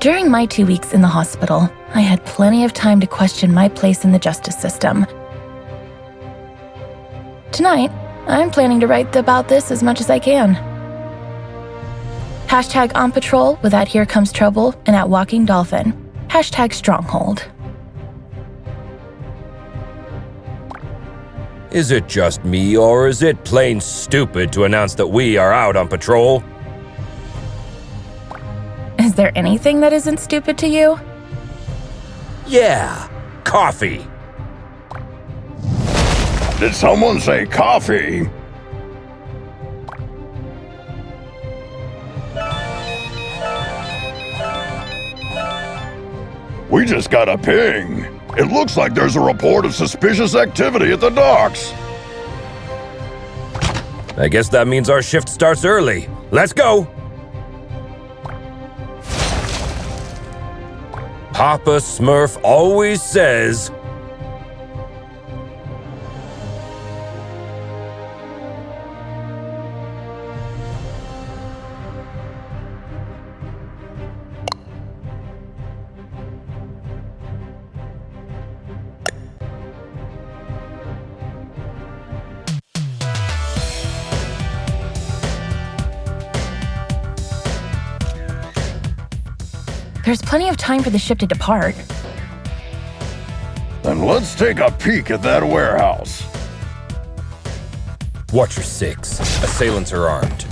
During my 2 weeks in the hospital, I had plenty of time to question my place in the justice system. Tonight, I'm planning to write about this as much as I can. Hashtag on patrol with at Here Comes Trouble and at Walking Dolphin. Hashtag Stronghold. Is it just me, or is it plain stupid to announce that we are out on patrol? Is there anything that isn't stupid to you? Yeah, coffee. Did someone say coffee? We just got a ping. It looks like there's a report of suspicious activity at the docks. I guess that means our shift starts early. Let's go! Papa Smurf always says, There's plenty of time for the ship to depart. Then let's take a peek at that warehouse. Watcher 6, assailants are armed.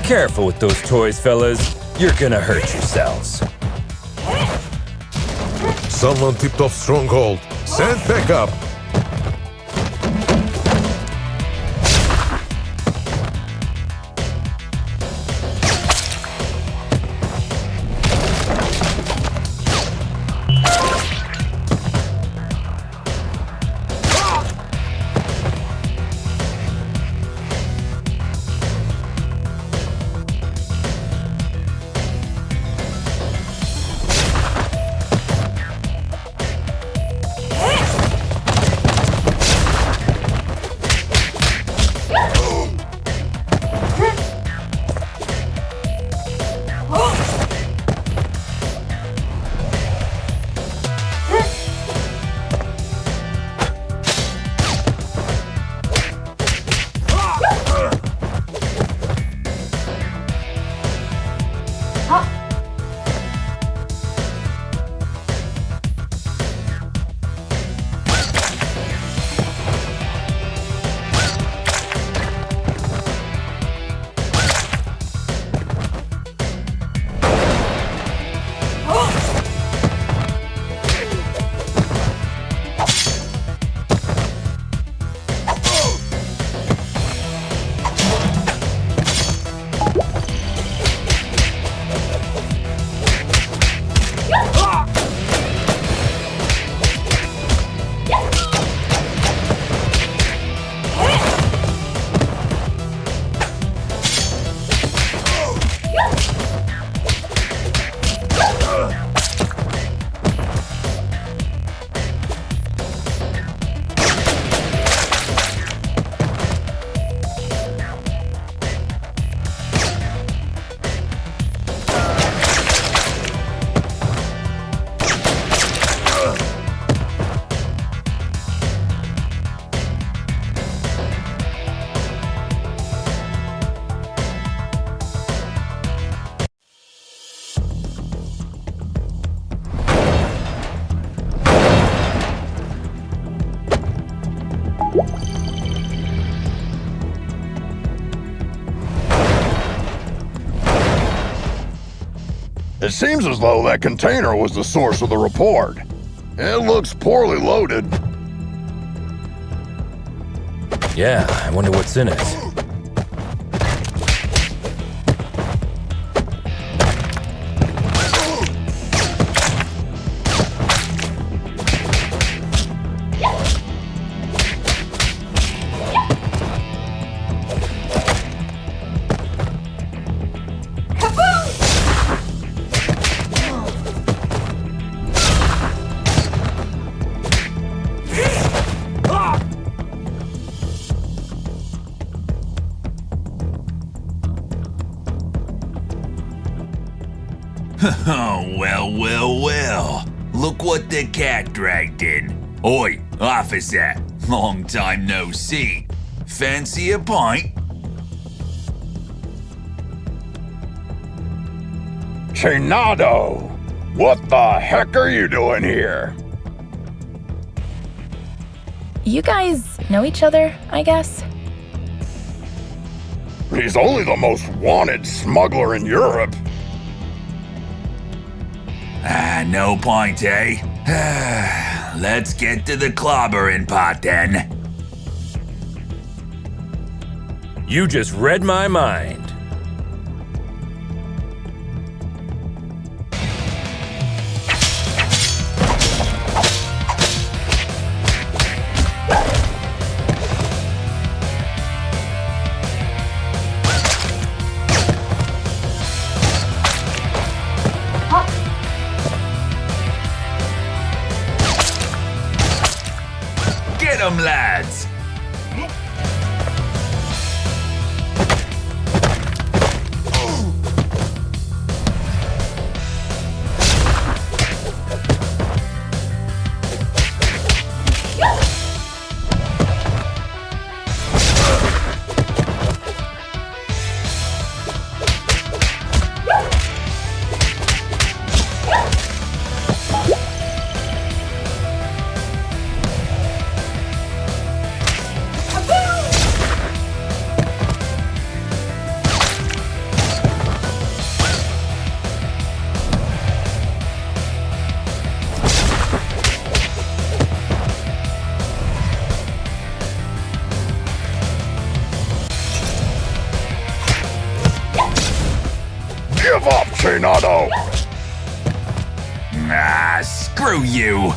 Careful with those toys, fellas. You're gonna hurt yourselves. Someone tipped off Stronghold. Send back up. It seems as though that container was the source of the report. It looks poorly loaded. Yeah, I wonder what's in it. Oh, well. Look what the cat dragged in. Oi, officer. Long time no see. Fancy a pint? Chainado! What the heck are you doing here? You guys know each other, I guess? He's only the most wanted smuggler in Europe. No point, eh? Let's get to the clobbering pot then. You just read my mind. Get 'em, lads! Give up, Chainado! Screw you!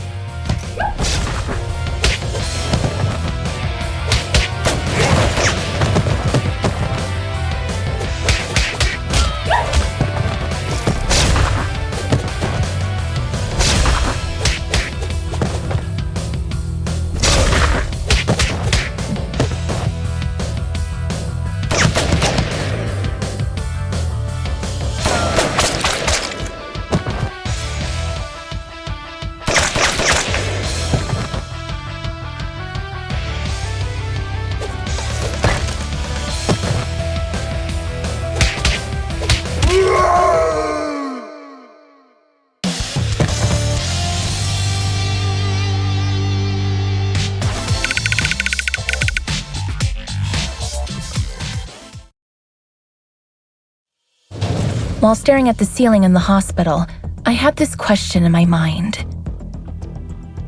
While staring at the ceiling in the hospital, I had this question in my mind.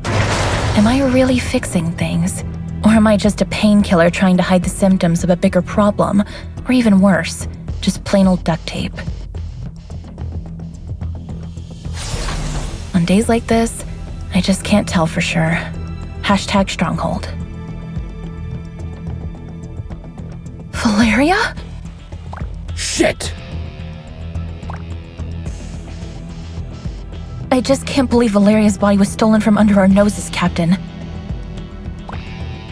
Am I really fixing things? Or am I just a painkiller trying to hide the symptoms of a bigger problem? Or even worse, just plain old duct tape? On days like this, I just can't tell for sure. Hashtag Stronghold. Valeria? Shit! I just can't believe Valeria's body was stolen from under our noses, Captain.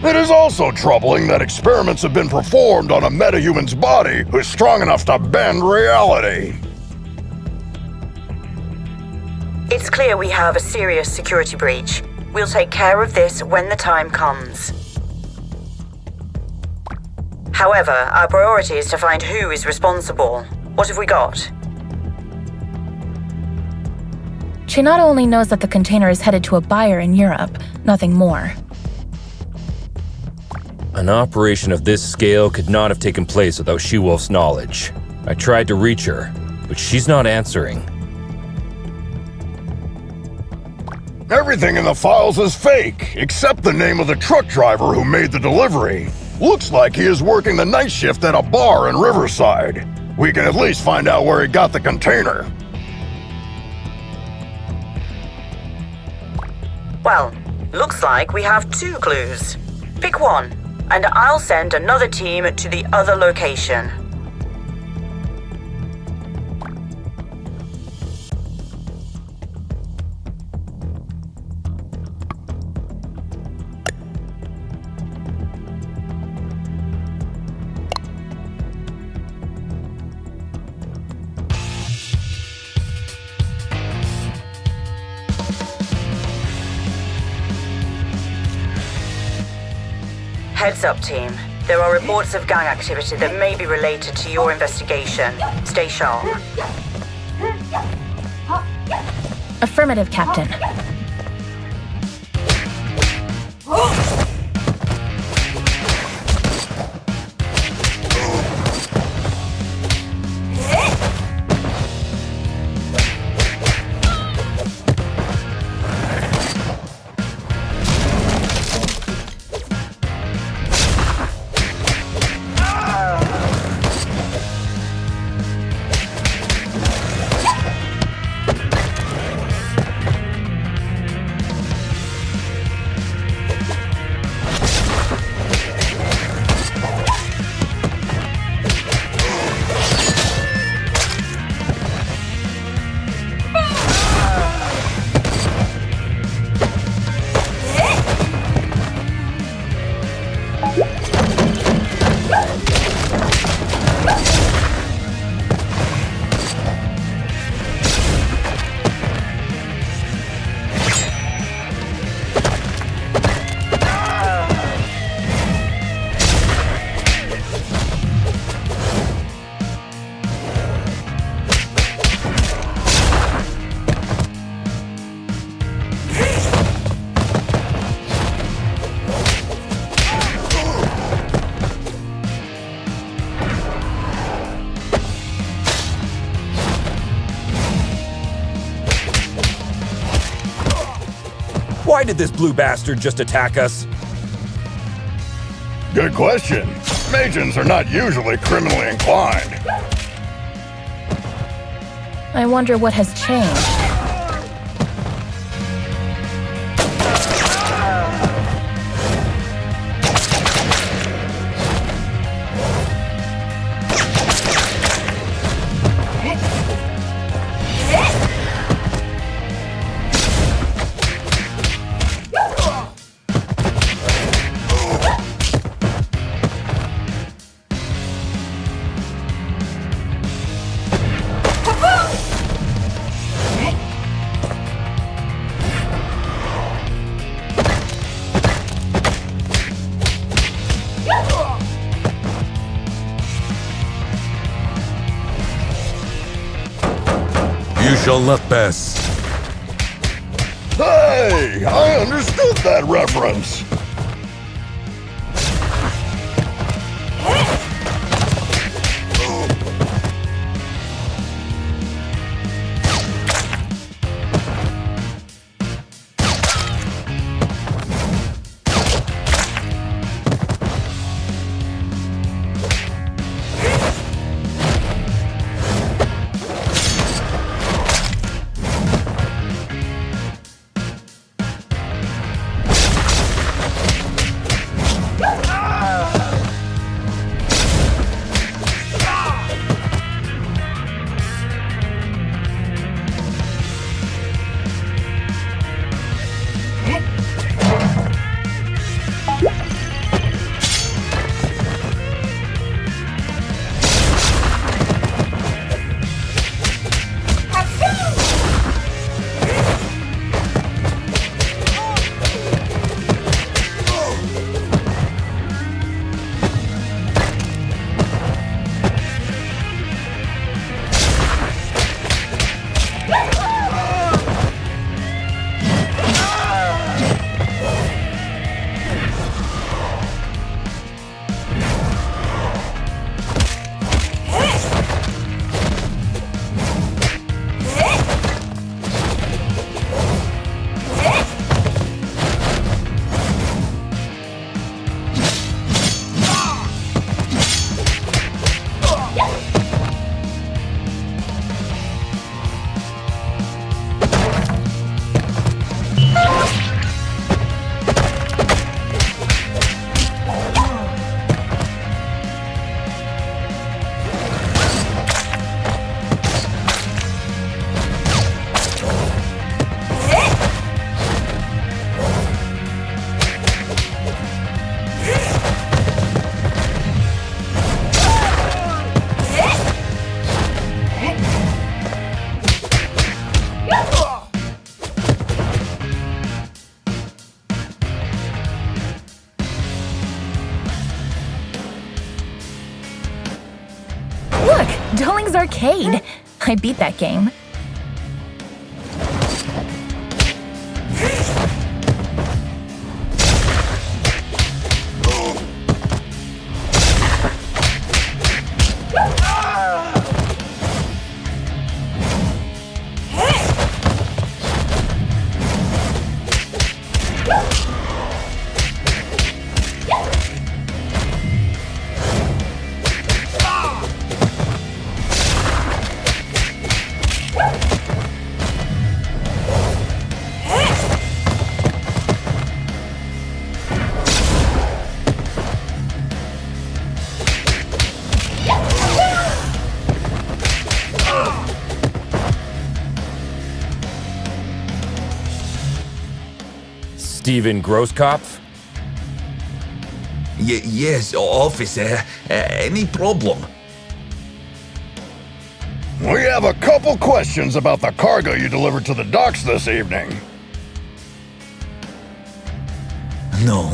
It is also troubling that experiments have been performed on a metahuman's body who's strong enough to bend reality. It's clear we have a serious security breach. We'll take care of this when the time comes. However, our priority is to find who is responsible. What have we got? Chainado only knows that the container is headed to a buyer in Europe, nothing more. An operation of this scale could not have taken place without She-Wolf's knowledge. I tried to reach her, but she's not answering. Everything in the files is fake, except the name of the truck driver who made the delivery. Looks like he is working the night shift at a bar in Riverside. We can at least find out where he got the container. Well, looks like we have 2 clues. Pick one, and I'll send another team to the other location. Heads up, team. There are reports of gang activity that may be related to your investigation. Stay sharp. Affirmative, Captain. Why did this blue bastard just attack us? Good question. Magians are not usually criminally inclined. I wonder what has changed. You shall not pass. Hey, I understood that reference. arcade. I beat that game. Steven Grosskopf? Yes, officer. Any problem? We have a couple questions about the cargo you delivered to the docks this evening. No.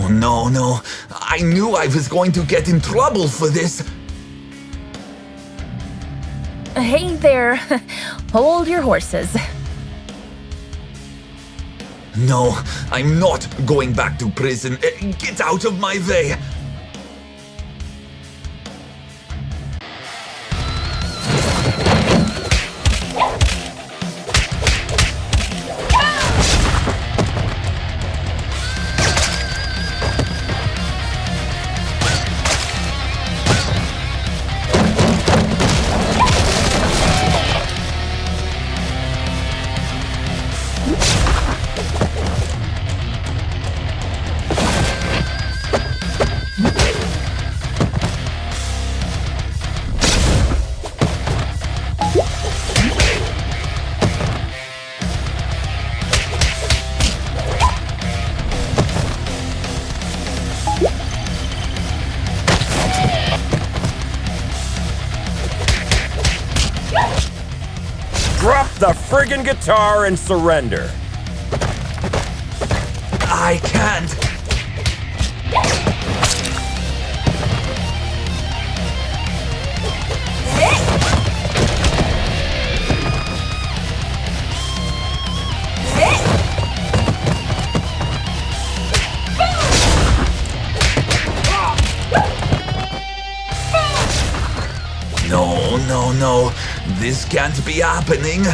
I knew I was going to get in trouble for this. Hey there. Hold your horses. No, I'm not going back to prison. Get out of my way. Drop the friggin' guitar and surrender. I can't. No. This can't be happening.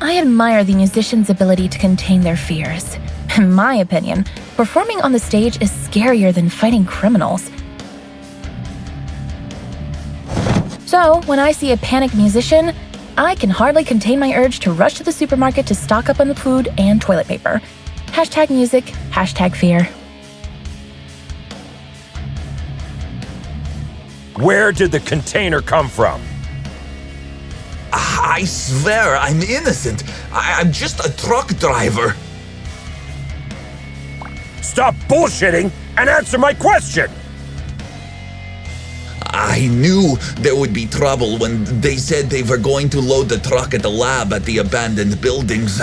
I admire the musician's ability to contain their fears. In my opinion, performing on the stage is scarier than fighting criminals. So, when I see a panicked musician, I can hardly contain my urge to rush to the supermarket to stock up on the food and toilet paper. Hashtag music, hashtag fear. Where did the container come from? I swear I'm innocent. I'm just a truck driver. Stop bullshitting and answer my question! I knew there would be trouble when they said they were going to load the truck at the lab at the abandoned buildings.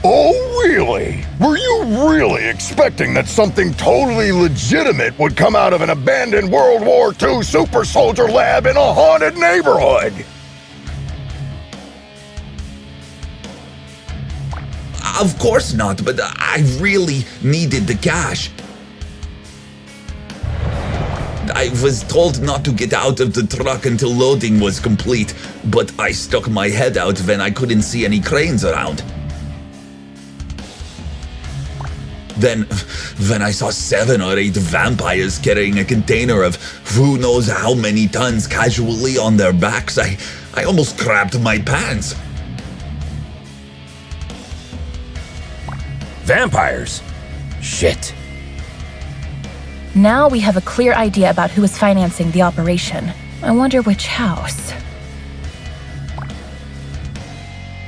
Oh, really? Were you really expecting that something totally legitimate would come out of an abandoned World War II super soldier lab in a haunted neighborhood? Of course not, but I really needed the cash. I was told not to get out of the truck until loading was complete, but I stuck my head out when I couldn't see any cranes around. Then, when I saw 7 or 8 vampires carrying a container of who knows how many tons casually on their backs, I almost crapped my pants. Vampires? Shit. Now we have a clear idea about who is financing the operation. I wonder which house.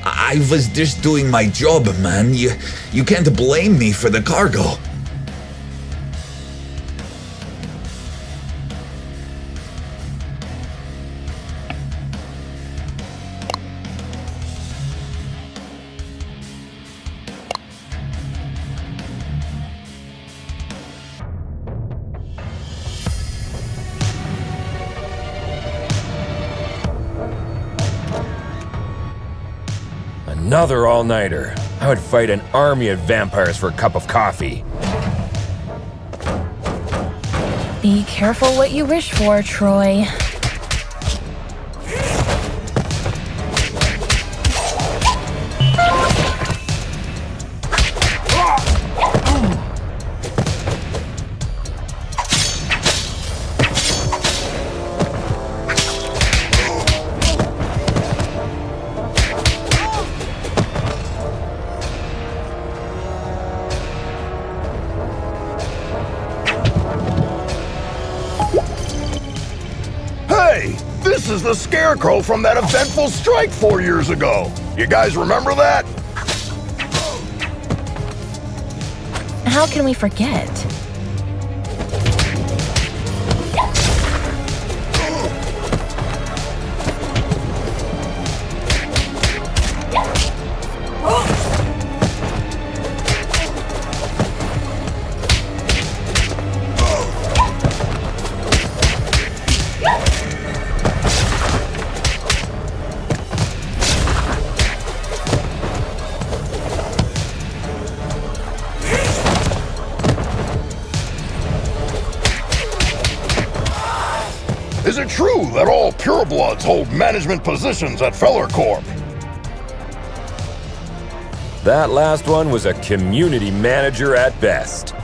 I was just doing my job, man. You can't blame me for the cargo. Another all-nighter. I would fight an army of vampires for a cup of coffee. Be careful what you wish for, Troy. This is the Scarecrow from that eventful strike 4 years ago. You guys remember that? How can we forget? Is it true that all purebloods hold management positions at Feller Corp? That last one was a community manager at best.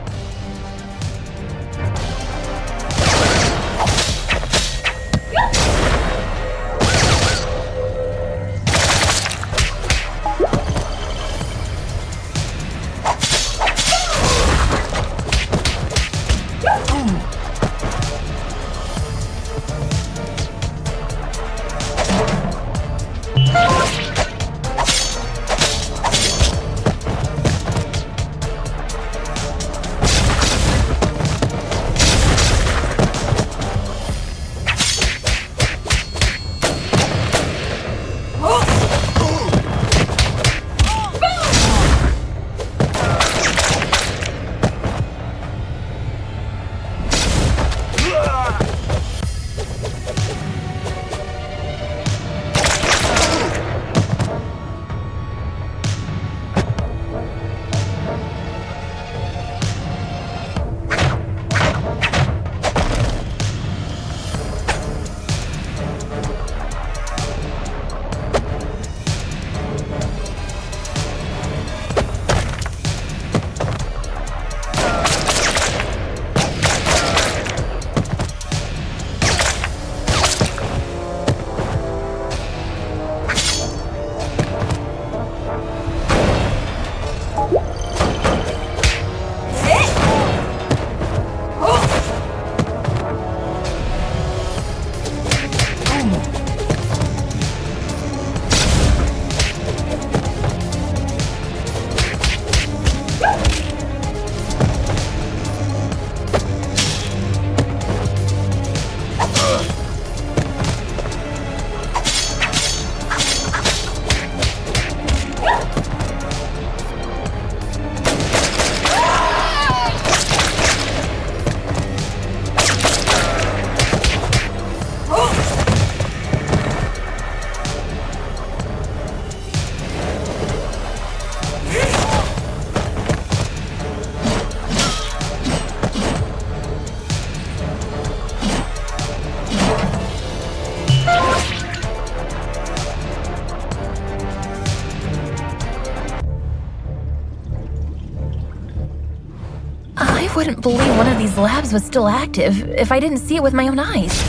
I wouldn't believe one of these labs was still active if I didn't see it with my own eyes.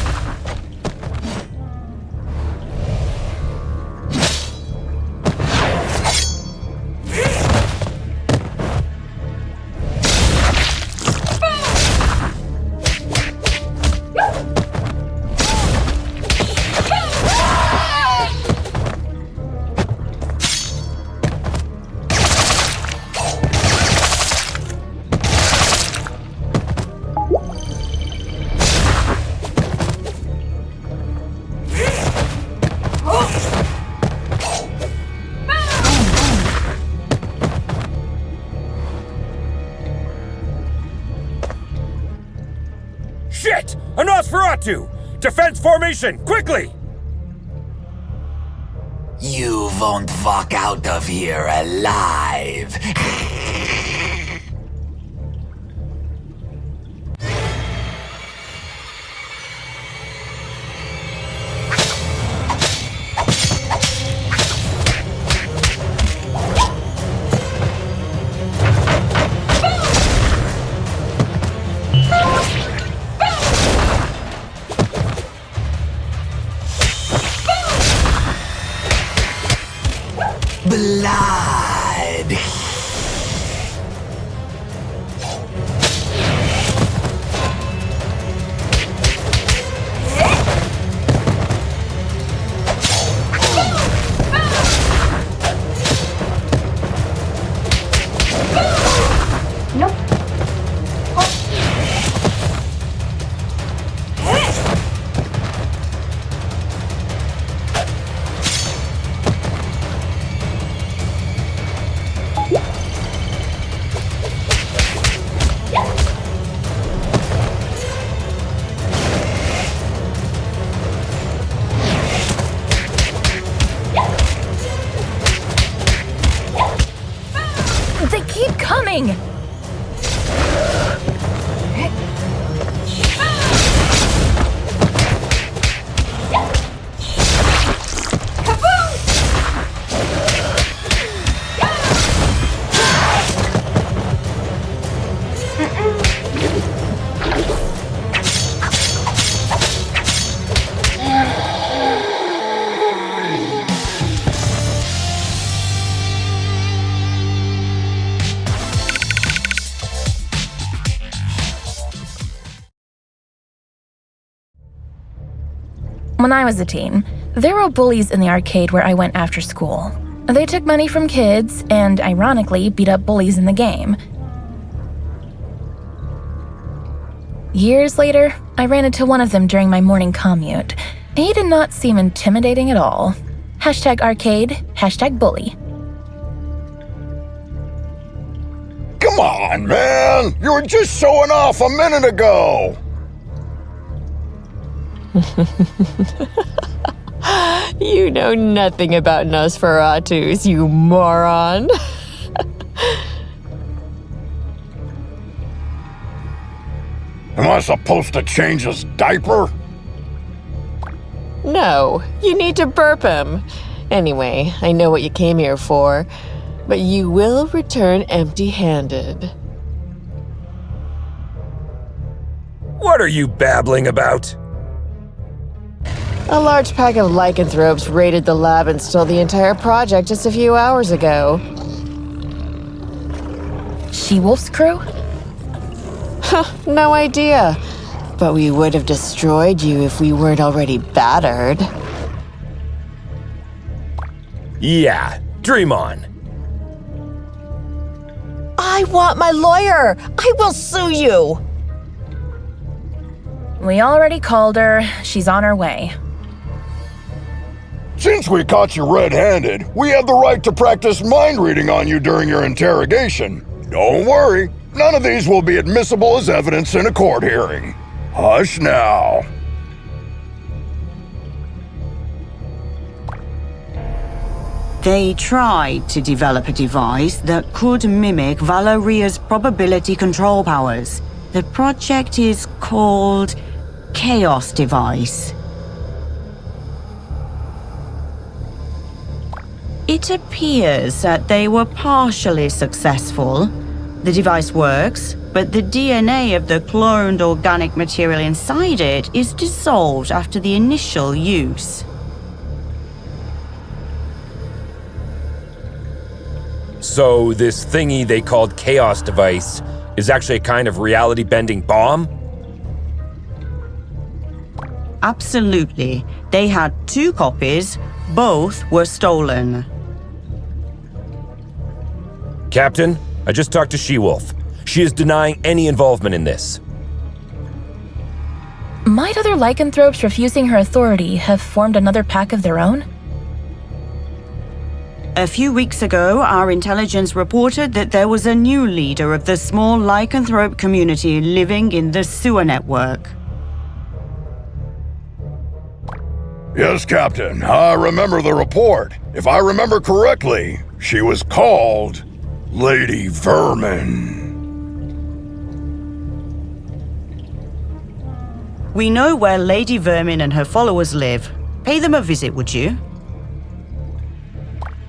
Shit! A Nosferatu! Defense formation, quickly! You won't walk out of here alive. Blood. They keep coming! When I was a teen, there were bullies in the arcade where I went after school. They took money from kids and, ironically, beat up bullies in the game. Years later, I ran into one of them during my morning commute. He did not seem intimidating at all. #arcade, #bully. Come on, man! You were just showing off a minute ago! You know nothing about Nosferatus, you moron. Am I supposed to change his diaper? No, you need to burp him. Anyway, I know what you came here for, but you will return empty-handed. What are you babbling about? A large pack of lycanthropes raided the lab and stole the entire project just a few hours ago. She-Wolf's crew? No idea. But we would have destroyed you if we weren't already battered. Yeah, dream on. I want my lawyer! I will sue you! We already called her. She's on her way. Since we caught you red-handed, we have the right to practice mind reading on you during your interrogation. Don't worry, none of these will be admissible as evidence in a court hearing. Hush now. They tried to develop a device that could mimic Valoria's probability control powers. The project is called Chaos Device. It appears that they were partially successful. The device works, but the DNA of the cloned organic material inside it is dissolved after the initial use. So this thingy they called Chaos Device is actually a kind of reality-bending bomb? Absolutely. They had 2 copies. Both were stolen. Captain, I just talked to She-Wolf. She is denying any involvement in this. Might other lycanthropes refusing her authority have formed another pack of their own? A few weeks ago, our intelligence reported that there was a new leader of the small lycanthrope community living in the sewer network. Yes, Captain. I remember the report. If I remember correctly, she was called Lady Vermin. We know where Lady Vermin and her followers live. Pay them a visit, would you?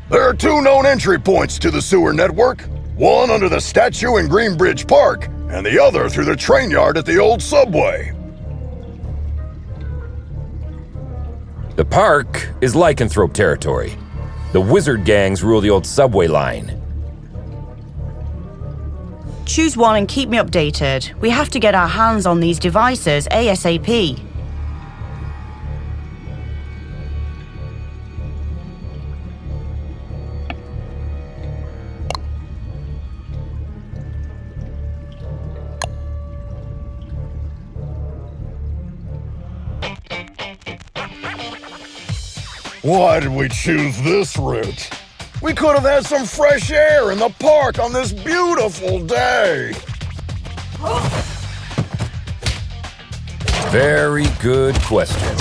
There are 2 known entry points to the sewer network. One under the statue in Greenbridge Park, and the other through the train yard at the old subway. The park is lycanthrope territory. The wizard gangs rule the old subway line. Choose one and keep me updated. We have to get our hands on these devices ASAP. Why did we choose this route? We could have had some fresh air in the park on this beautiful day. Very good question.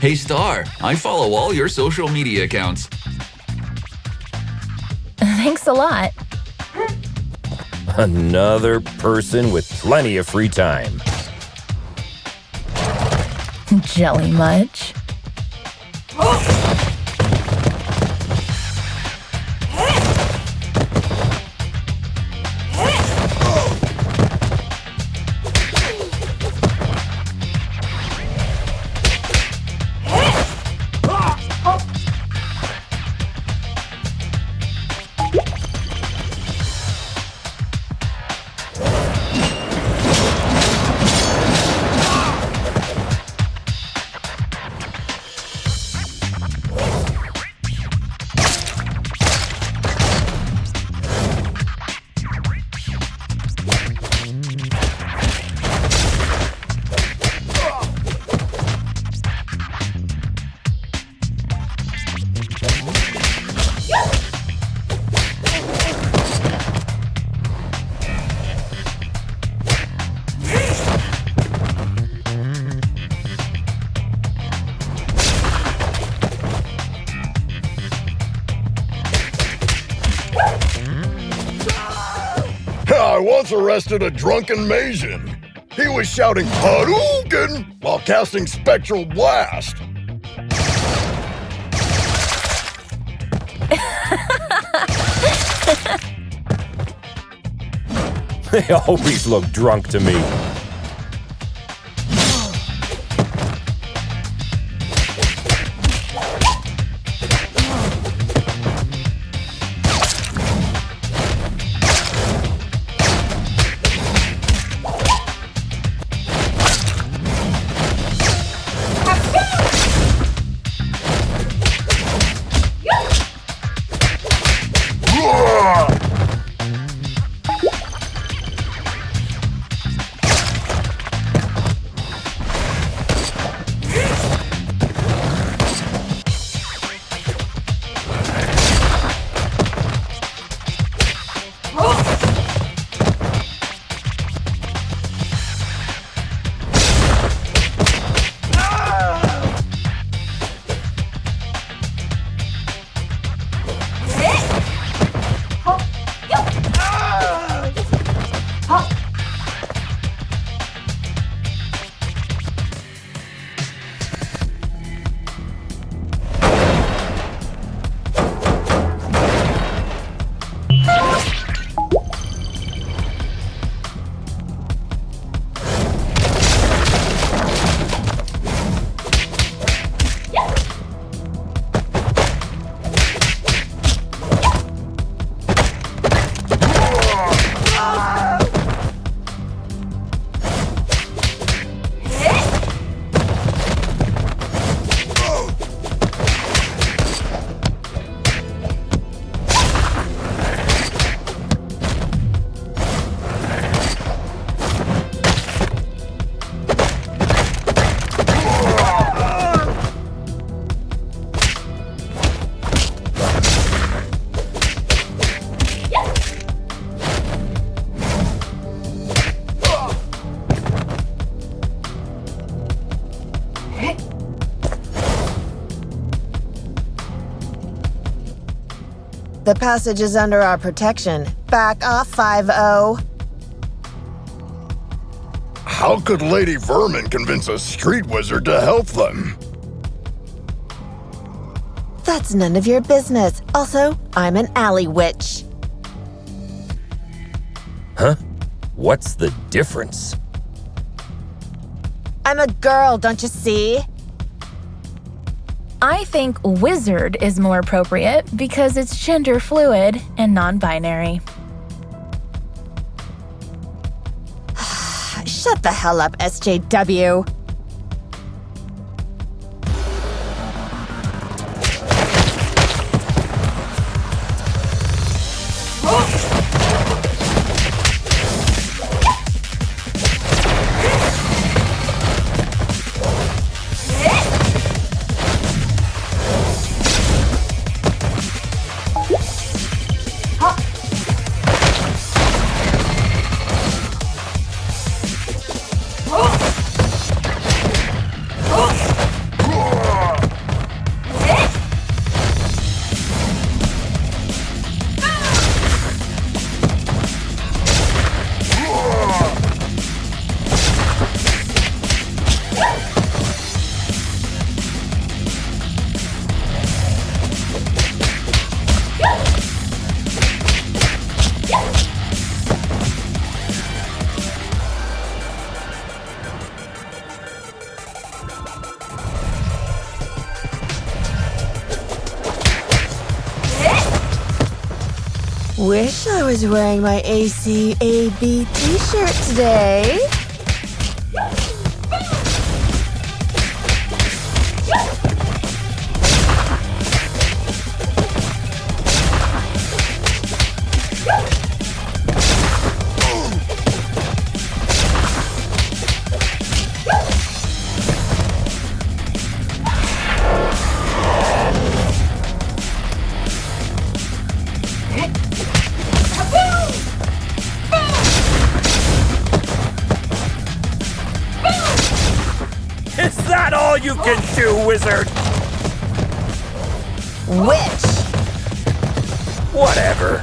Hey Star, I follow all your social media accounts. Thanks a lot. Another person with plenty of free time. Jelly much? just arrested a drunken Maysian. He was shouting Hadouken while casting Spectral Blast. They always look drunk to me. The passage is under our protection. Back off, 5-0. How could Lady Vermin convince a street wizard to help them? That's none of your business. Also, I'm an alley witch. Huh? What's the difference? I'm a girl, don't you see? I think wizard is more appropriate because it's gender fluid and non-binary. Shut the hell up, SJW. Wish I was wearing my ACAB t-shirt today. Is that all you can do, wizard? Witch! Whatever.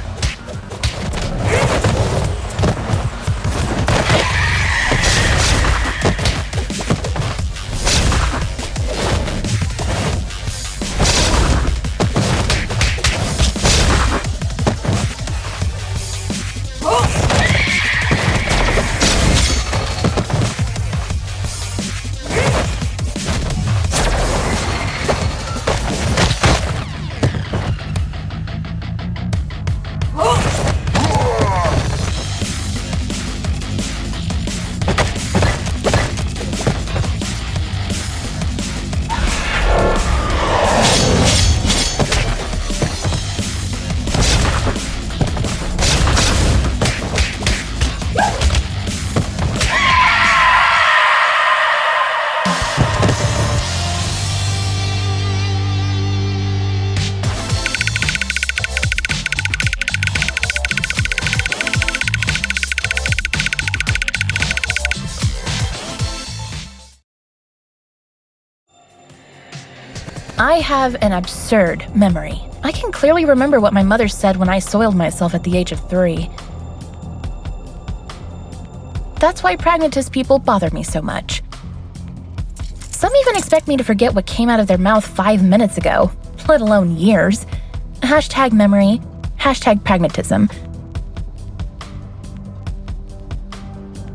I have an absurd memory. I can clearly remember what my mother said when I soiled myself at the age of 3. That's why pragmatist people bother me so much. Some even expect me to forget what came out of their mouth 5 minutes ago, let alone years. Hashtag memory, hashtag pragmatism.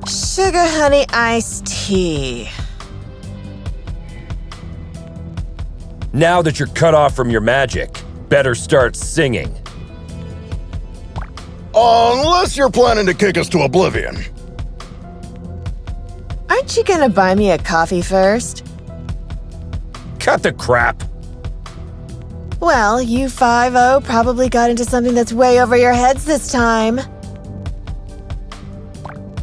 Sugar honey iced tea. Now that you're cut off from your magic, better start singing. Unless you're planning to kick us to oblivion. Aren't you gonna buy me a coffee first? Cut the crap. Well, you 5-0 probably got into something that's way over your heads this time.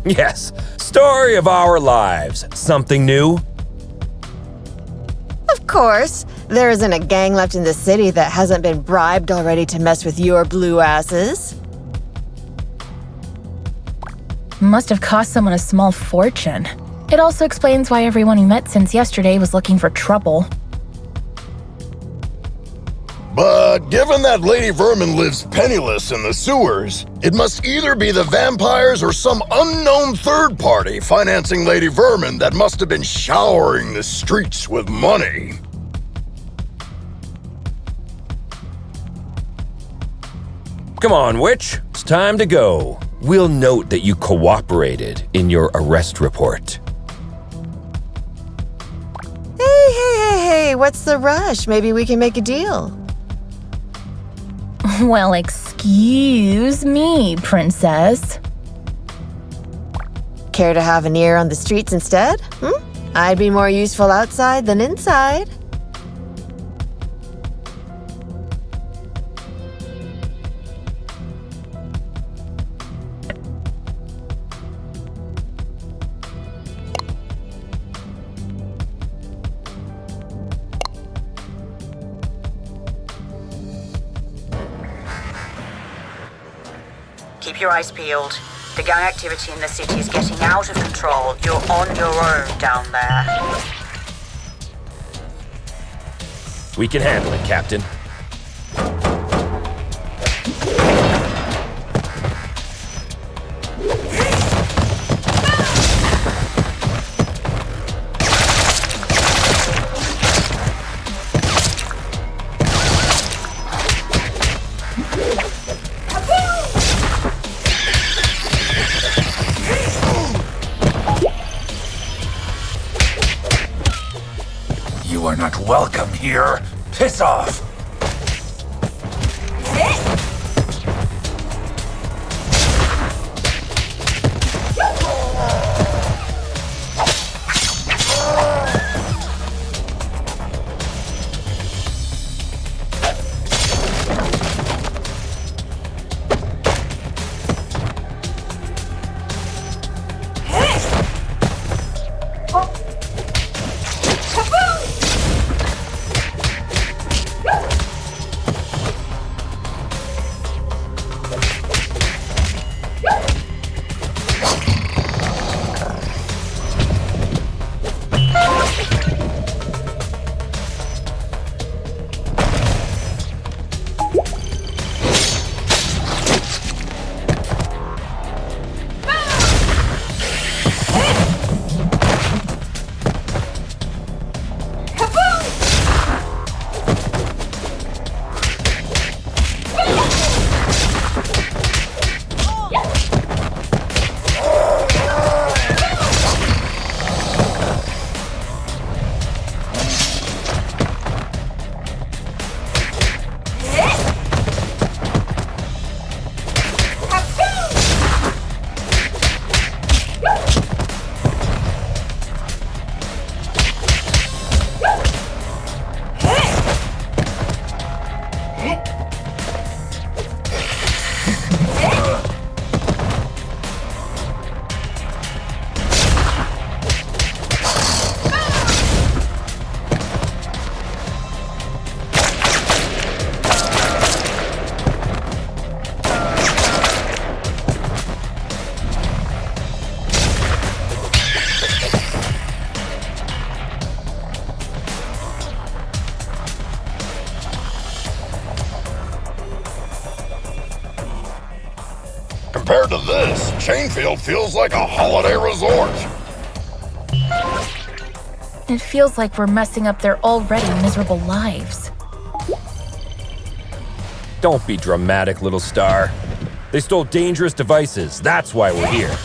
Yes, story of our lives. Something new? Of course. There isn't a gang left in the city that hasn't been bribed already to mess with your blue asses. Must have cost someone a small fortune. It also explains why everyone we met since yesterday was looking for trouble. But given that Lady Vermin lives penniless in the sewers, it must either be the vampires or some unknown third party financing Lady Vermin that must have been showering the streets with money. Come on, witch. It's time to go. We'll note that you cooperated in your arrest report. Hey, what's the rush? Maybe we can make a deal. Well, excuse me, princess. Care to have an ear on the streets instead? I'd be more useful outside than inside. Keep your eyes peeled. The gang activity in the city is getting out of control. You're on your own down there. We can handle it, Captain. You are not welcome here. Piss off! Chainfield feels like a holiday resort. It feels like we're messing up their already miserable lives. Don't be dramatic, little star. They stole dangerous devices. That's why we're here.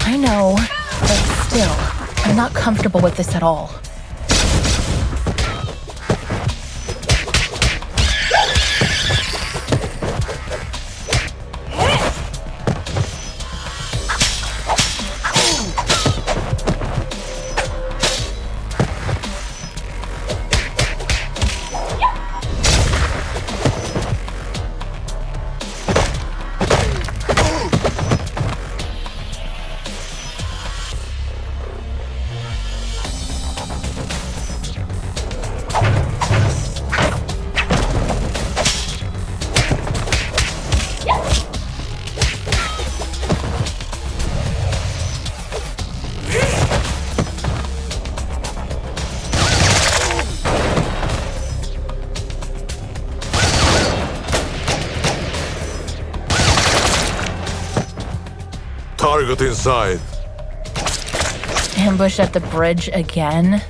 I know, but still, I'm not comfortable with this at all. Target inside. Ambush at the bridge again?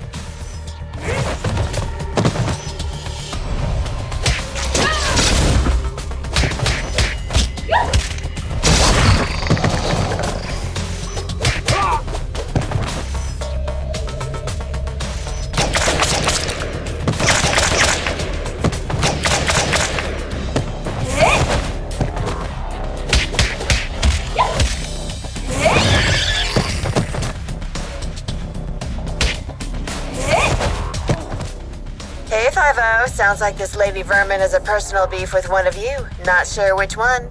Hey, 5-0. Sounds like this Lady Vermin has a personal beef with one of you. Not sure which one.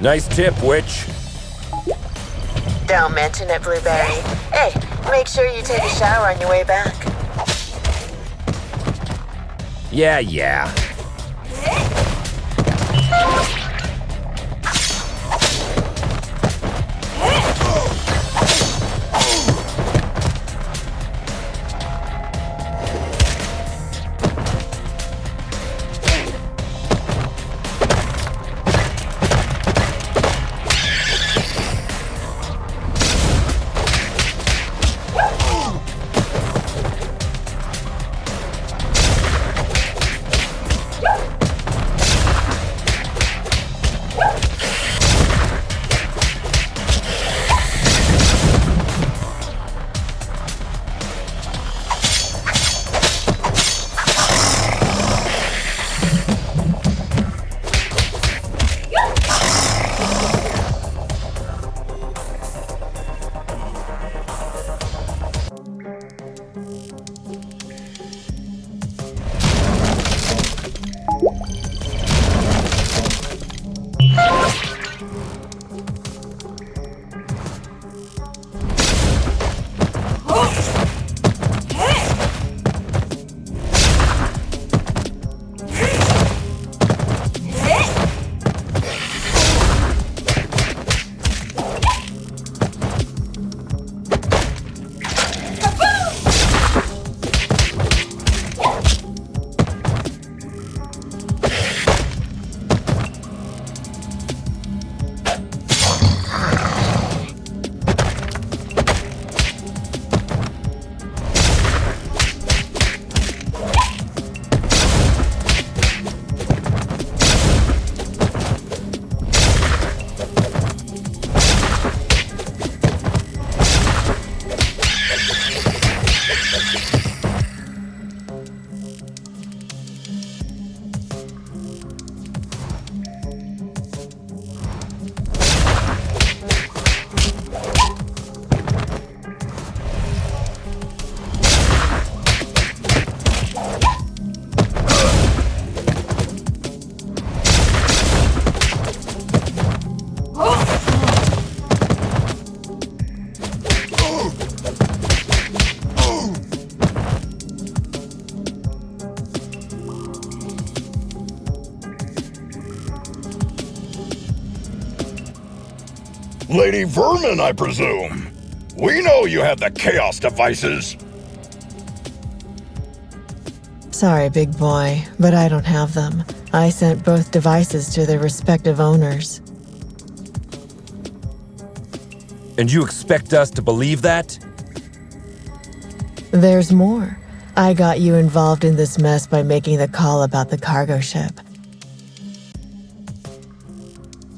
Nice tip, Witch. Don't mention it, Blueberry. Hey, make sure you take a shower on your way back. Yeah. Lady Vermin, I presume. We know you have the Chaos devices. Sorry, big boy, but I don't have them. I sent both devices to their respective owners. And you expect us to believe that? There's more. I got you involved in this mess by making the call about the cargo ship.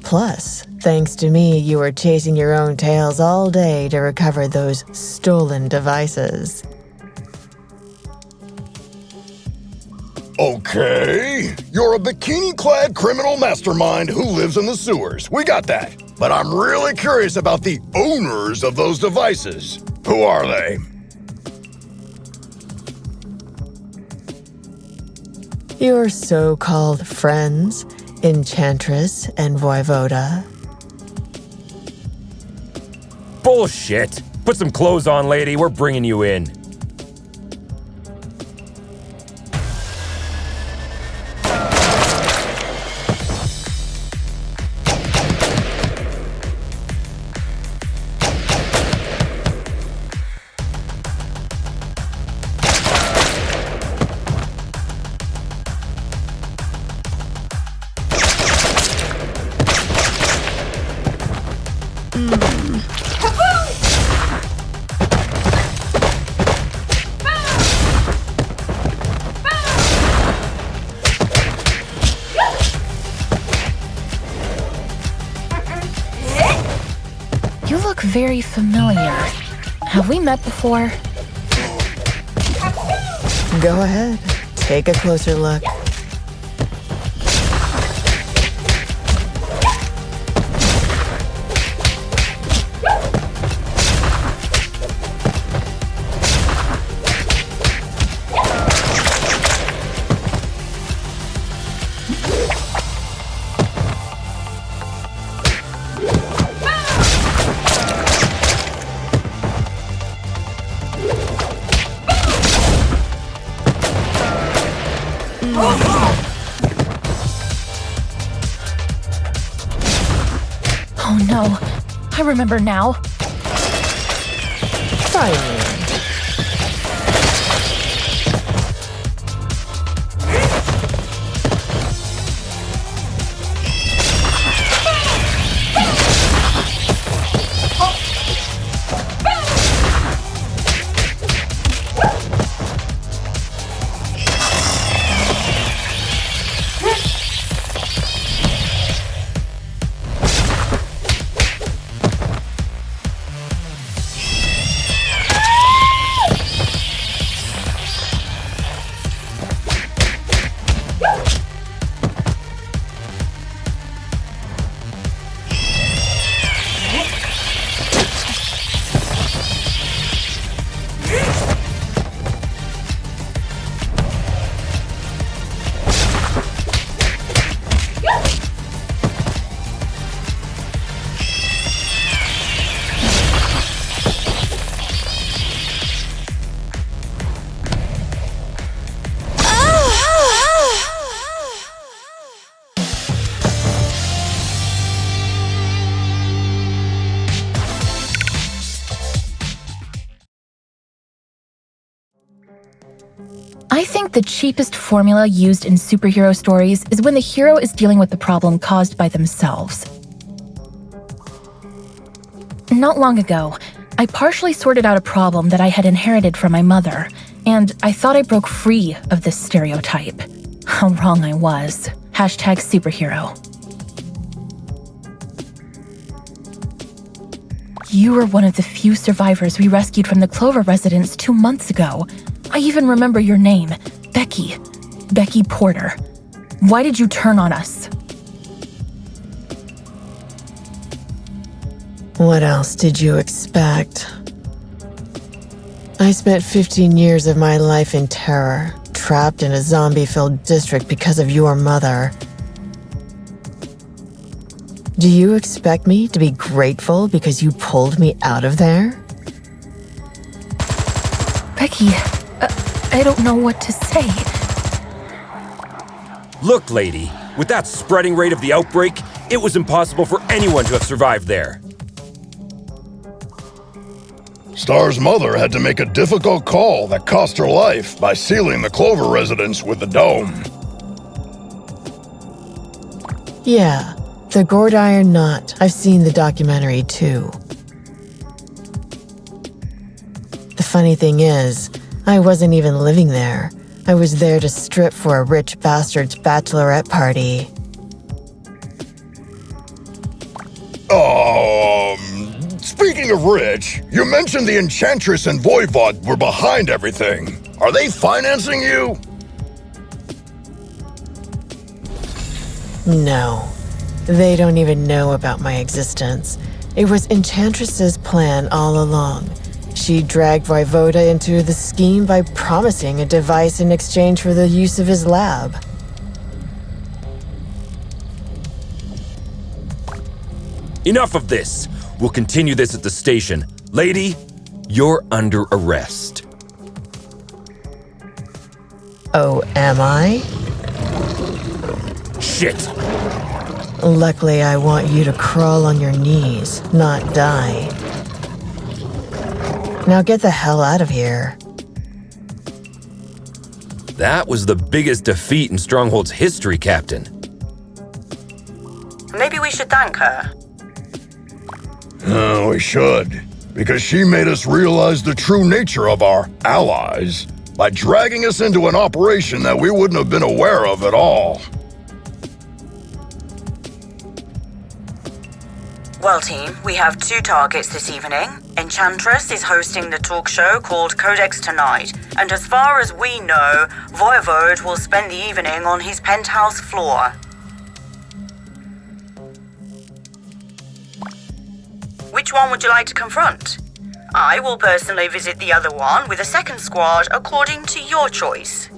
Plus, thanks to me, you were chasing your own tails all day to recover those stolen devices. Okay, you're a bikini-clad criminal mastermind who lives in the sewers. We got that. But I'm really curious about the owners of those devices. Who are they? Your so-called friends, Enchantress and Voivoda. Bullshit! Put some clothes on, lady. We're bringing you in. You look very familiar. Have we met before? Go ahead, take a closer look. Oh no, I remember now. Finally. I think the cheapest formula used in superhero stories is when the hero is dealing with the problem caused by themselves. Not long ago, I partially sorted out a problem that I had inherited from my mother, and I thought I broke free of this stereotype. How wrong I was. #superhero. You were one of the few survivors we rescued from the Clover residence 2 months ago. I even remember your name, Becky. Becky Porter. Why did you turn on us? What else did you expect? I spent 15 years of my life in terror, trapped in a zombie-filled district because of your mother. Do you expect me to be grateful because you pulled me out of there? Becky, I don't know what to say. Look, lady, with that spreading rate of the outbreak, it was impossible for anyone to have survived there. Star's mother had to make a difficult call that cost her life by sealing the Clover residence with the dome. Yeah, the Gourd Iron Knot. I've seen the documentary too. The funny thing is, I wasn't even living there. I was there to strip for a rich bastard's bachelorette party. Speaking of rich, you mentioned the Enchantress and Voivod were behind everything. Are they financing you? No, they don't even know about my existence. It was Enchantress's plan all along. She dragged Voivoda into the scheme by promising a device in exchange for the use of his lab. Enough of this. We'll continue this at the station. Lady, you're under arrest. Oh, am I? Shit! Luckily, I want you to crawl on your knees, not die. Now get the hell out of here. That was the biggest defeat in Stronghold's history, Captain. Maybe we should thank her. We should, because she made us realize the true nature of our allies by dragging us into an operation that we wouldn't have been aware of at all. Well, team, we have 2 targets this evening. Enchantress is hosting the talk show called Codex tonight, and as far as we know, Voivod will spend the evening on his penthouse floor. Which one would you like to confront? I will personally visit the other one with a second squad according to your choice.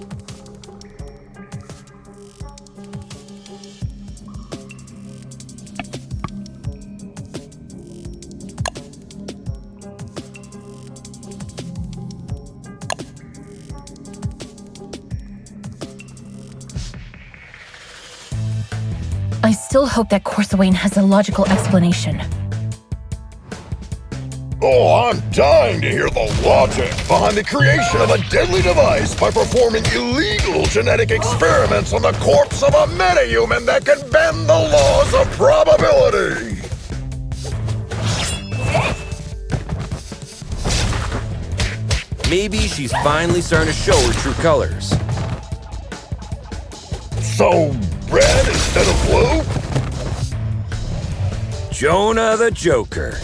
I still hope that Corsawane has a logical explanation. Oh, I'm dying to hear the logic behind the creation of a deadly device by performing illegal genetic experiments on the corpse of a metahuman that can bend the laws of probability. Maybe she's finally starting to show her true colors. So, red instead of blue? Jonah the Joker.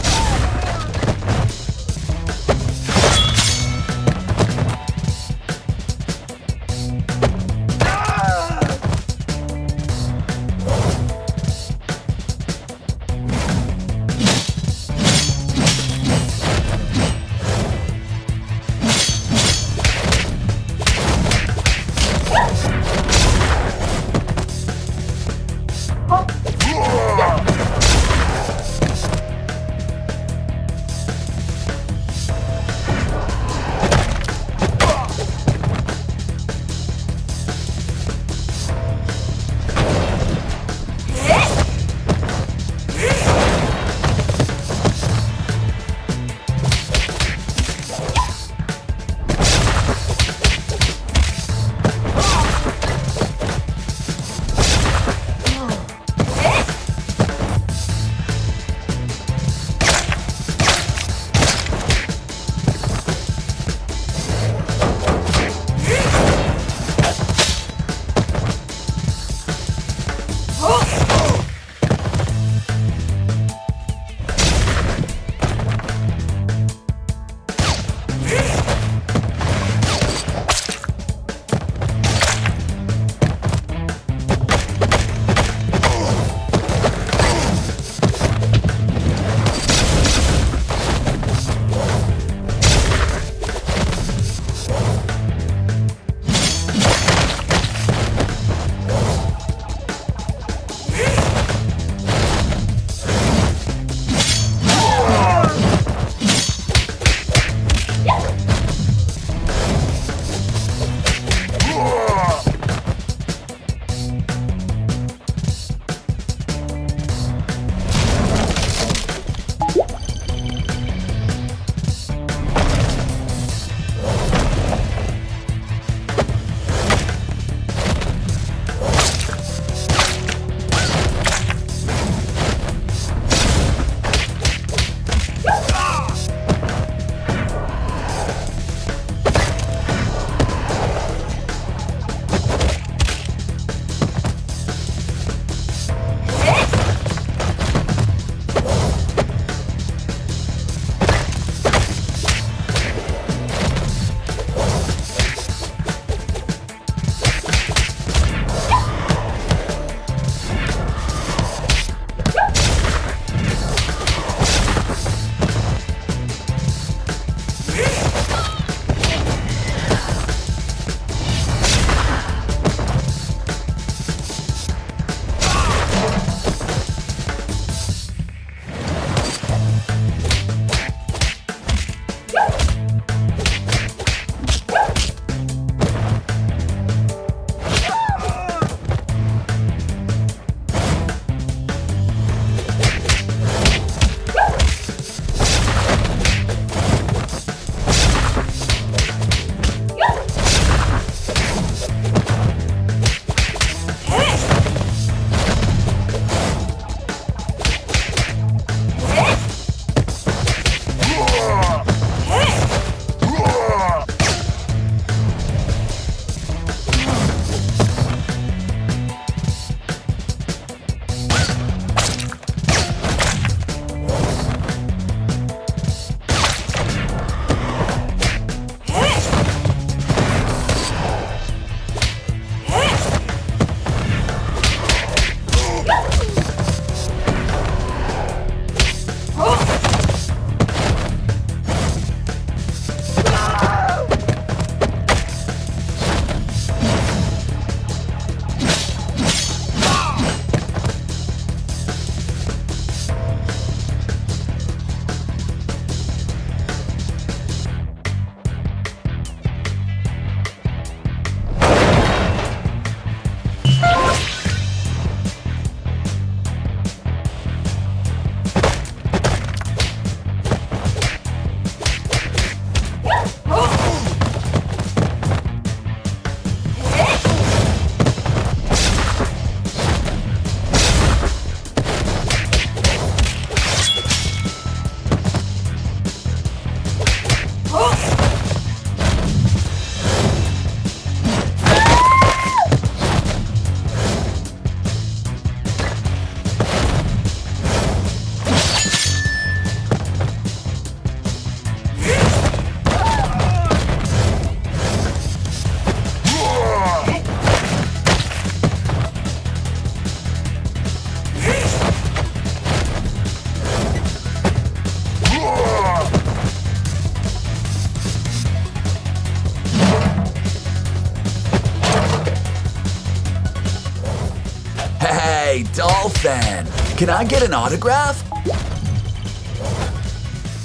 Can I get an autograph?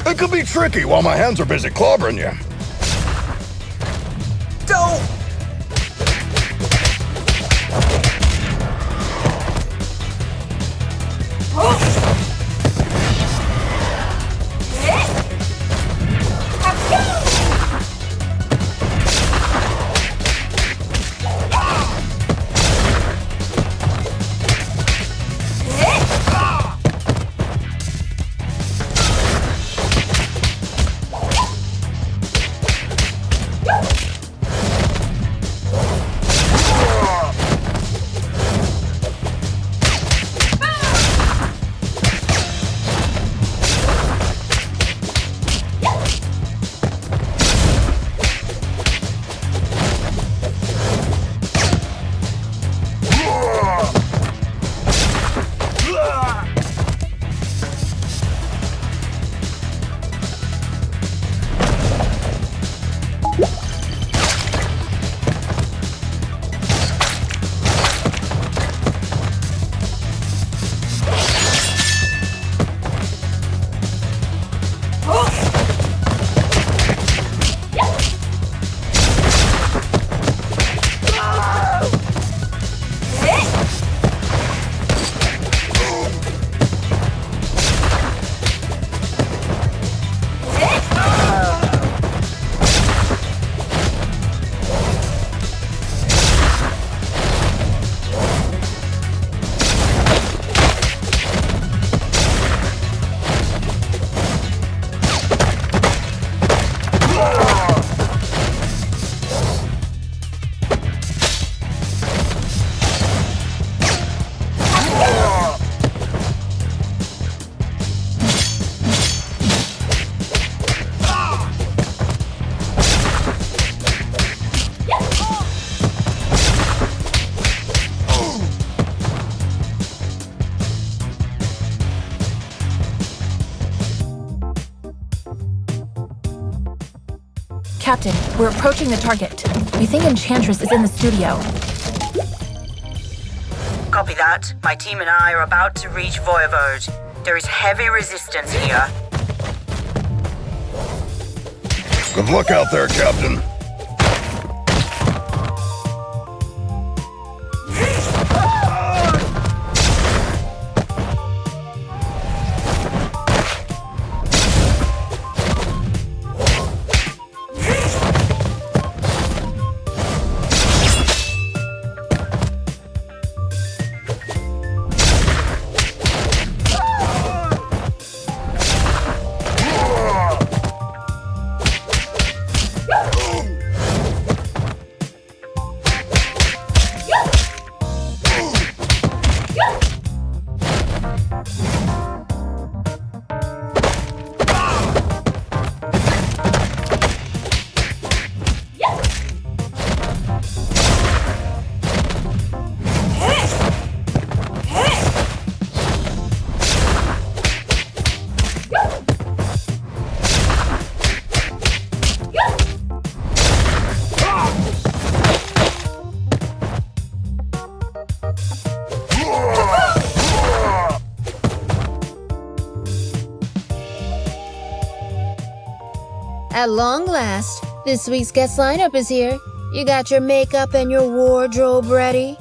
It could be tricky while my hands are busy clobbering you. Don't! Captain, we're approaching the target. We think Enchantress is in the studio. Copy that. My team and I are about to reach Voivode. There is heavy resistance here. Good luck out there, Captain. At long last, this week's guest lineup is here. You got your makeup and your wardrobe ready?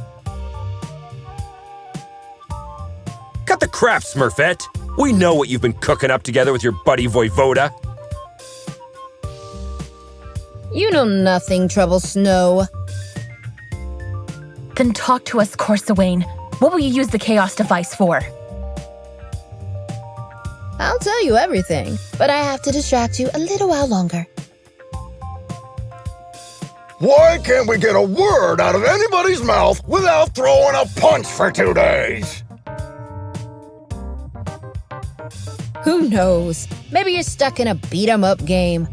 Cut the crap, Smurfette. We know what you've been cooking up together with your buddy Voivoda. You know nothing, Trouble Snow. Then talk to us, Corsawane. What will you use the Chaos device for? I'll tell you everything, but I have to distract you a little while longer. Why can't we get a word out of anybody's mouth without throwing a punch for 2 days? Who knows? Maybe you're stuck in a beat-em-up game.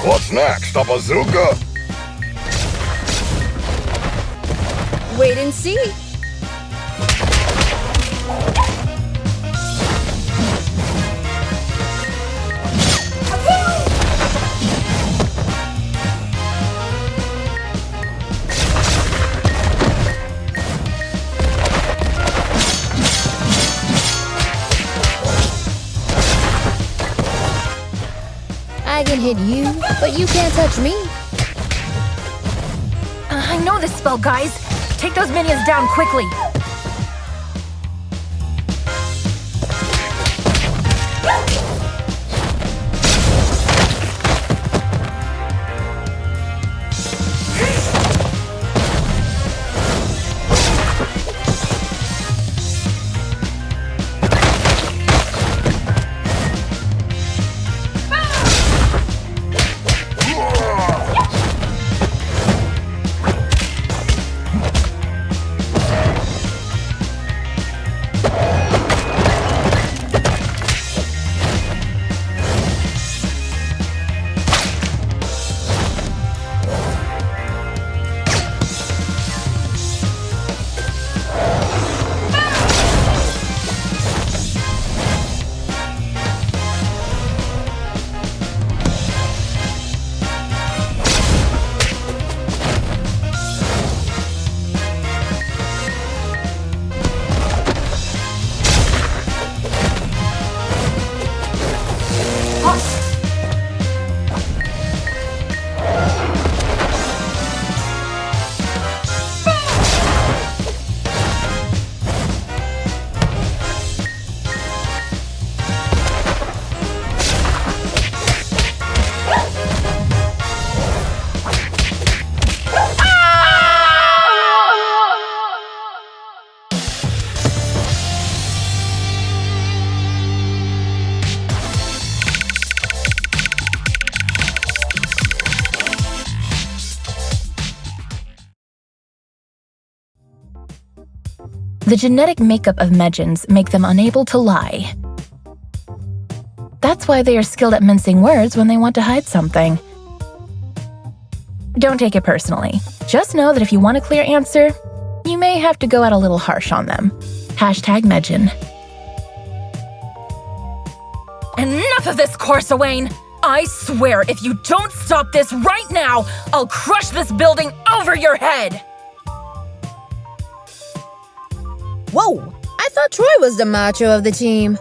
What's next, a bazooka? Wait and see. I can hit you, but you can't touch me. I know this spell, guys. Take those minions down quickly. The genetic makeup of Medjans make them unable to lie. That's why they are skilled at mincing words when they want to hide something. Don't take it personally. Just know that if you want a clear answer, you may have to go out a little harsh on them. #Medjan. Enough of this, Corsawane! I swear, if you don't stop this right now, I'll crush this building over your head! Whoa! I thought Troy was the macho of the team.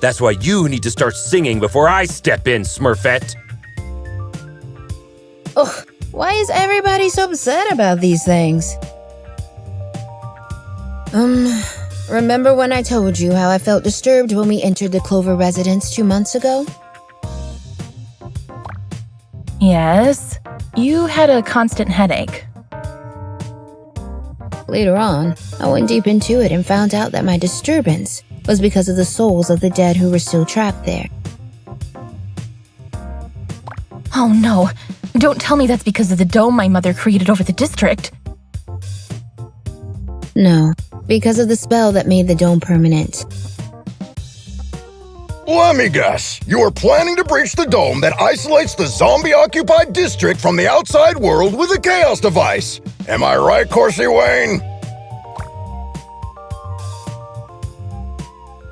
That's why you need to start singing before I step in, Smurfette. Ugh, why is everybody so upset about these things? Remember when I told you how I felt disturbed when we entered the Clover residence 2 months ago? Yes, you had a constant headache. Later on, I went deep into it and found out that my disturbance was because of the souls of the dead who were still trapped there. Oh no, don't tell me that's because of the dome my mother created over the district. No, because of the spell that made the dome permanent. Let me guess. You are planning to breach the dome that isolates the zombie-occupied district from the outside world with a chaos device. Am I right, Corsi Wayne?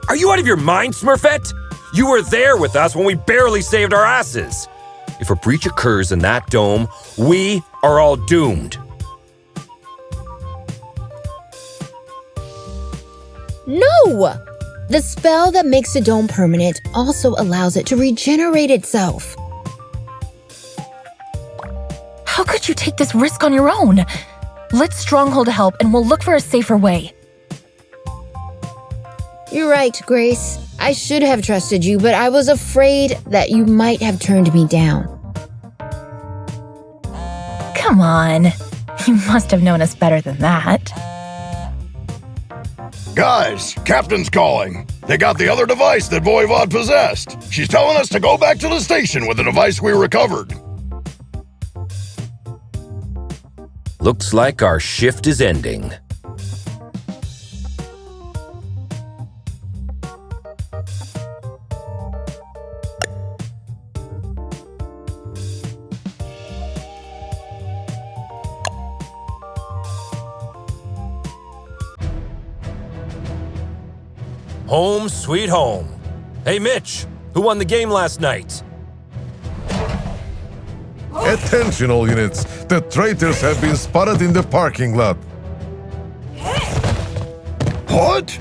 Are you out of your mind, Smurfette? You were there with us when we barely saved our asses. If a breach occurs in that dome, we are all doomed. No! The spell that makes the dome permanent also allows it to regenerate itself. How could you take this risk on your own? Let Stronghold help and we'll look for a safer way. You're right, Grace. I should have trusted you, but I was afraid that you might have turned me down. Come on. You must have known us better than that. Guys, Captain's calling. They got the other device that Voivod possessed. She's telling us to go back to the station with the device we recovered. Looks like our shift is ending. Home sweet home. Hey, Mitch, who won the game last night? Attention all units, the traitors have been spotted in the parking lot. What?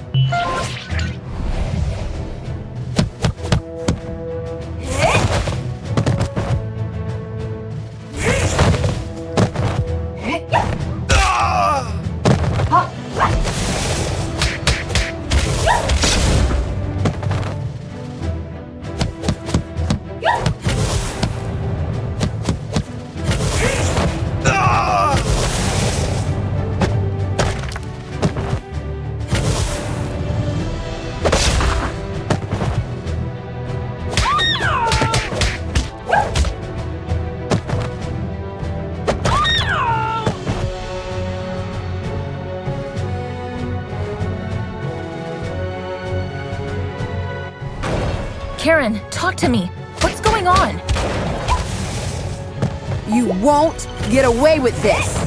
Karen, talk to me. What's going on? You won't get away with this!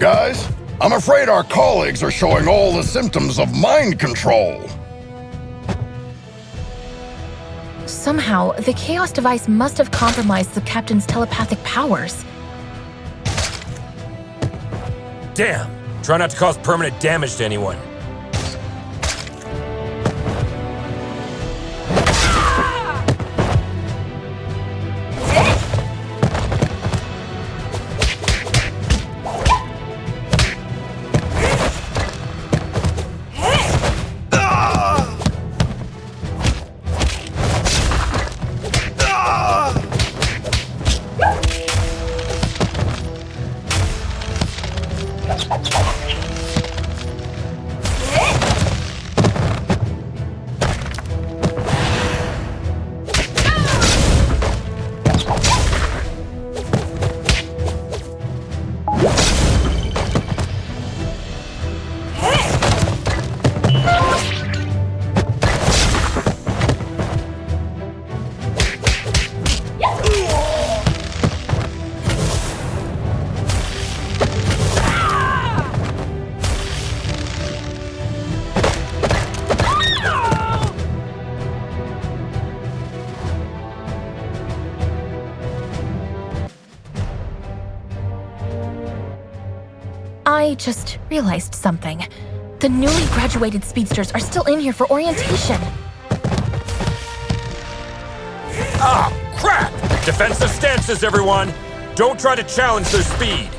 Guys, I'm afraid our colleagues are showing all the symptoms of mind control. Somehow, the Chaos device must have compromised the Captain's telepathic powers. Damn! Try not to cause permanent damage to anyone. I just realized something. The newly graduated speedsters are still in here for orientation. Ah, crap! Defensive stances, everyone! Don't try to challenge their speed!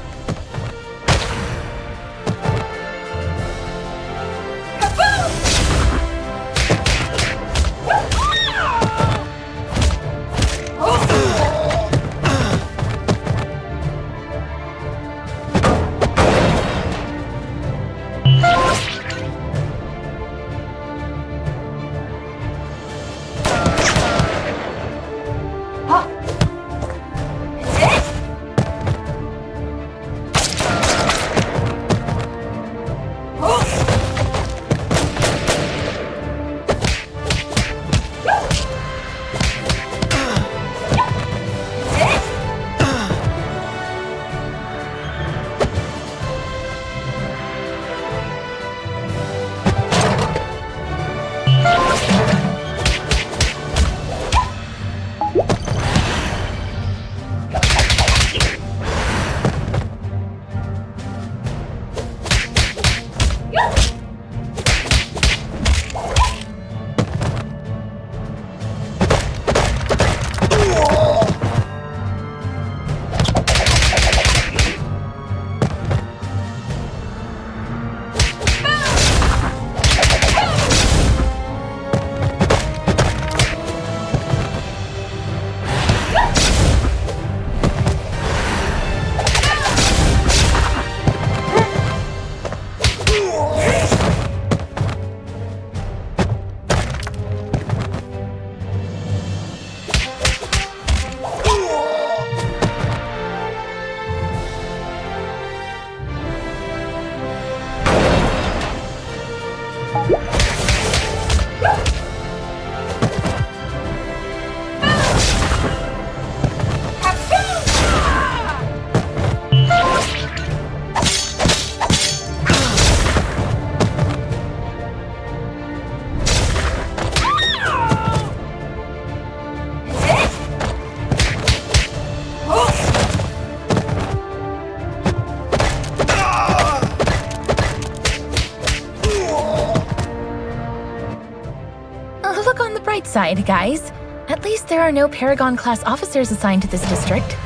side, guys. At least there are no Paragon-class officers assigned to this district.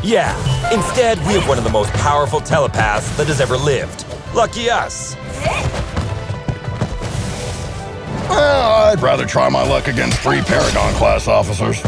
Yeah, instead we have one of the most powerful telepaths that has ever lived. Lucky us. Well, I'd rather try my luck against 3 Paragon-class officers.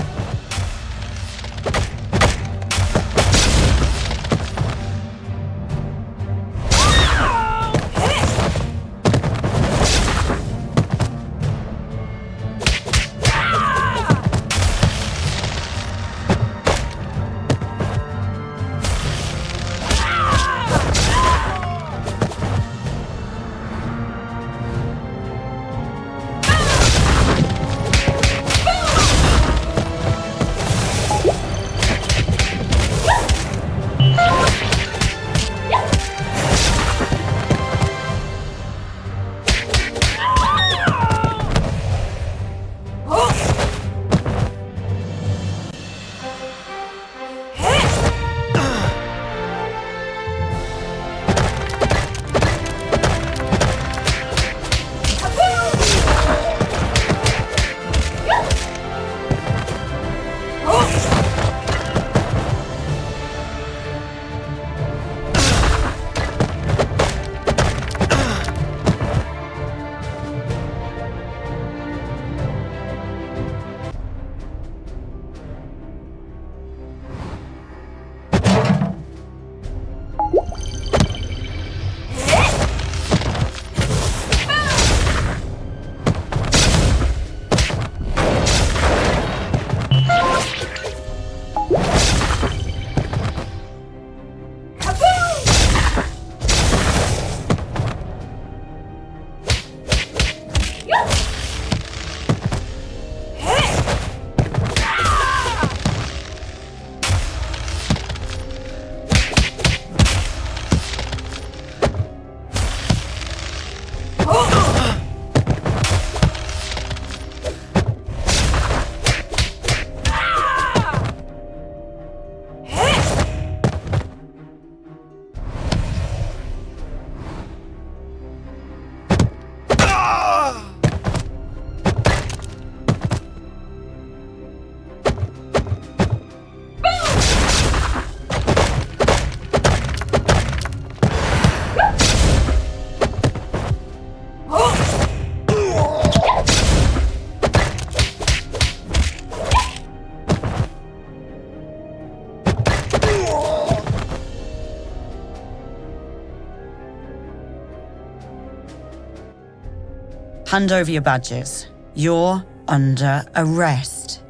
Hand over your badges. You're under arrest.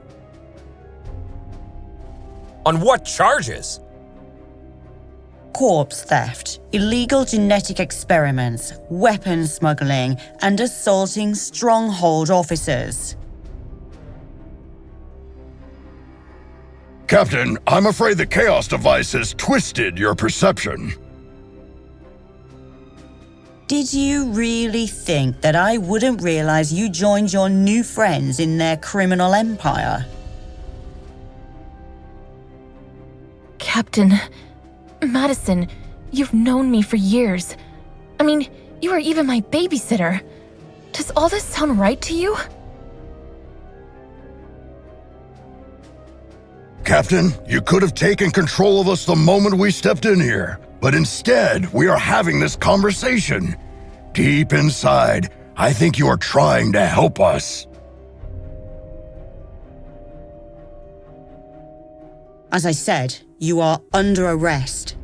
On what charges? Corpse theft, illegal genetic experiments, weapons smuggling, and assaulting Stronghold officers. Captain, I'm afraid the Chaos device has twisted your perception. Did you really think that I wouldn't realize you joined your new friends in their criminal empire? Captain, Madison, you've known me for years. I mean, you were even my babysitter. Does all this sound right to you? Captain, you could have taken control of us the moment we stepped in here. But instead, we are having this conversation. Deep inside, I think you are trying to help us. As I said, you are under arrest.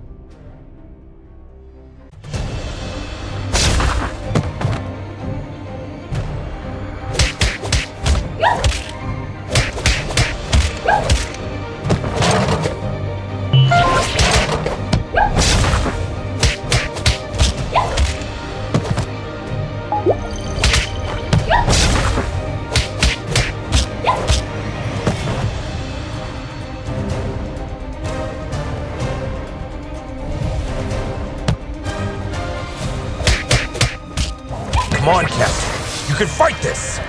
Come on, Captain. You can fight this.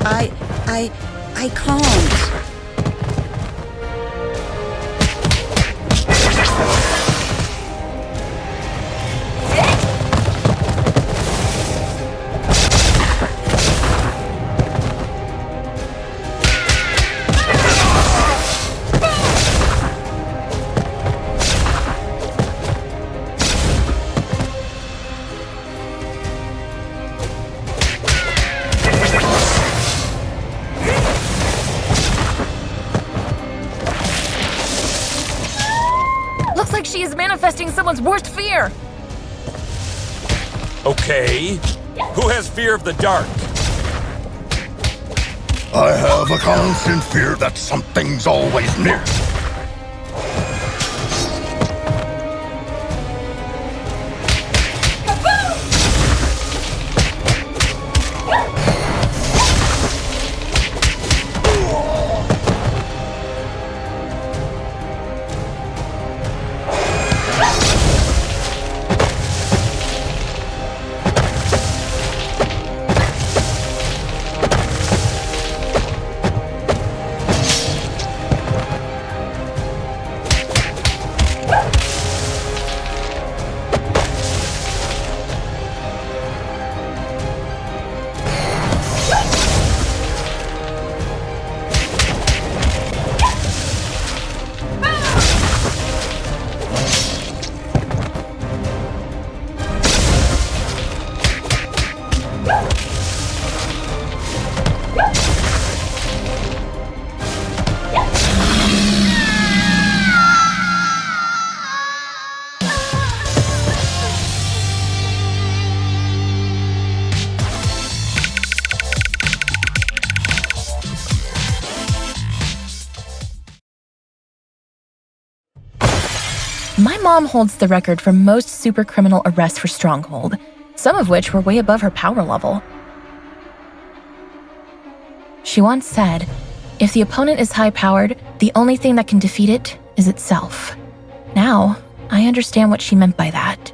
I can't. She is manifesting someone's worst fear! Okay. Who has fear of the dark? I have a constant fear that something's always near. My mom holds the record for most supercriminal arrests for Stronghold, some of which were way above her power level. She once said, if the opponent is high-powered, the only thing that can defeat it is itself. Now, I understand what she meant by that.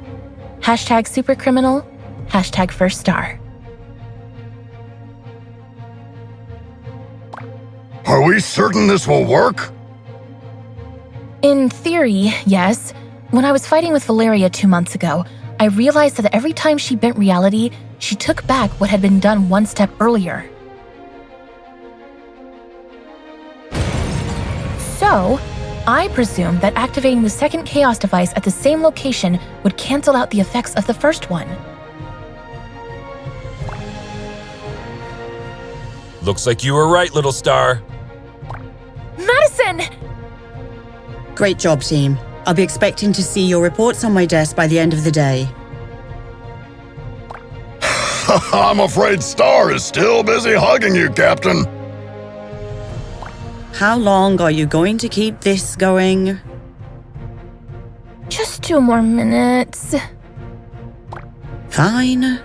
Hashtag supercriminal, hashtag first star. Are we certain this will work? In theory, yes. When I was fighting with Valeria 2 months ago, I realized that every time she bent reality, she took back what had been done one step earlier. So, I presumed that activating the second chaos device at the same location would cancel out the effects of the first one. Looks like you were right, little star. Madison! Great job, team. I'll be expecting to see your reports on my desk by the end of the day. I'm afraid Star is still busy hugging you, Captain. How long are you going to keep this going? Just 2 more minutes. Fine.